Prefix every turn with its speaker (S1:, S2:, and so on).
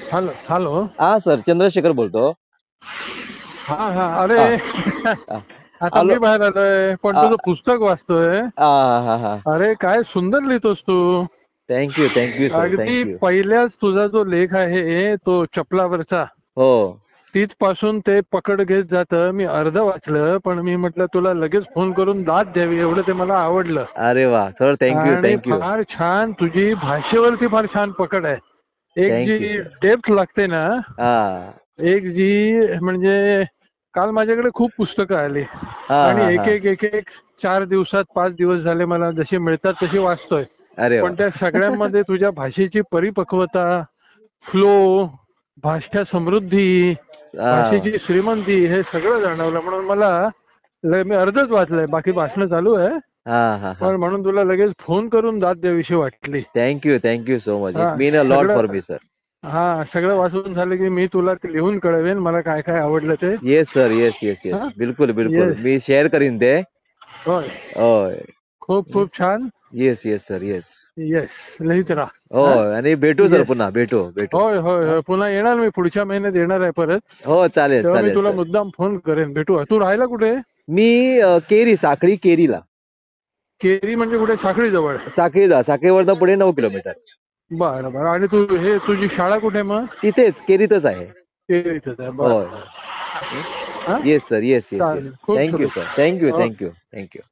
S1: Hello hello.
S2: हा sir, Chandrashekhar बोलतो.
S1: हा हा. अरे
S2: हा हा.
S1: आता
S2: आलो.
S1: मी बाहेर आलोय पण
S2: हा
S1: तुझं पुस्तक वाचतोय.
S2: हा हा हा.
S1: अरे काय सुंदर लिहितोस तू.
S2: थँक्यू सर,
S1: अगदी
S2: थँक्यू.
S1: पहिल्याच तुझा जो लेख आहे तो चपलावरचा,
S2: हो.
S1: तिथपासून ते पकड घेत जातं. मी अर्ध वाचलं पण मी म्हटलं तुला लगेच फोन करून दाद द्यावी, एवढं ते मला आवडलं.
S2: अरे वा सर, थँक्यू
S1: आणि
S2: थँक्यू.
S1: फार छान तुझी भाषेवरती फार छान पकड आहे. एक जी
S2: थँक्यू सर.
S1: डेप्थ लागते ना,
S2: हा
S1: एक जी म्हणजे काल माझ्याकडे खूप पुस्तकं आली
S2: हा
S1: आणि
S2: हा
S1: एक
S2: हा.
S1: एक एक एक 4 दिवसात 5 दिवस झाले मला जशी मिळतात तशी वाचतोय.
S2: अरे वा.
S1: पण त्या सगळ्यांमध्ये तुझ्या भाषेची परिपक्वता, फ्लो, भाषा समृद्धी,
S2: हा
S1: भाषेची श्रीमंती हे सगळं जाणवलं. म्हणून मला मी अर्धच वाचलंय, बाकी वाचणं चालू आहे.
S2: हा हा हा.
S1: पण म्हणून तुला लगेच फोन करून दाद द्यावीशी वाटली.
S2: Thank you so much.
S1: हा
S2: इट मीन अ लॉट
S1: सगळं
S2: फॉर मी सर.
S1: हा सगळं वाचून झालं की मी तुला ते लिहून कळवेन मला काय काय आवडलं ते.
S2: Yes sir, yes.
S1: हा.
S2: बिलकुल बिलकुल,
S1: येस.
S2: मी शेअर करीन ते.
S1: होय.
S2: होय.
S1: खूप खूप छान.
S2: Yes sir, yes.
S1: येस. लिहित राहा.
S2: हो.
S1: हा.
S2: आणि भेटू सर,
S1: येस.
S2: पुन्हा भेटू.
S1: होय होय
S2: हा?
S1: होय, पुन्हा येणार मी, पुढच्या महिन्यात येणार आहे परत.
S2: हो, चालेल
S1: तेव्हा मी
S2: चालेल
S1: तुला
S2: सर.
S1: मुद्दाम फोन करेन. भेटू. तू राहायला कुठे?
S2: मी केरी, साखळी केरीला.
S1: केरी म्हणजे कुठे? साखळी जवळ.
S2: साखळीवरनं पुढे 9 किलोमीटर.
S1: बरं बरं. आणि तू हे तुझी शाळा कुठे मग?
S2: तिथेच केरीतच आहे.
S1: केरीतच आहे. बरं
S2: होय.
S1: बरं. हा.
S2: Yes sir, yes.
S1: चालेल. खूप
S2: थँक्यू सर,
S1: शुभेच्छा. ओके.
S2: थँक्यू.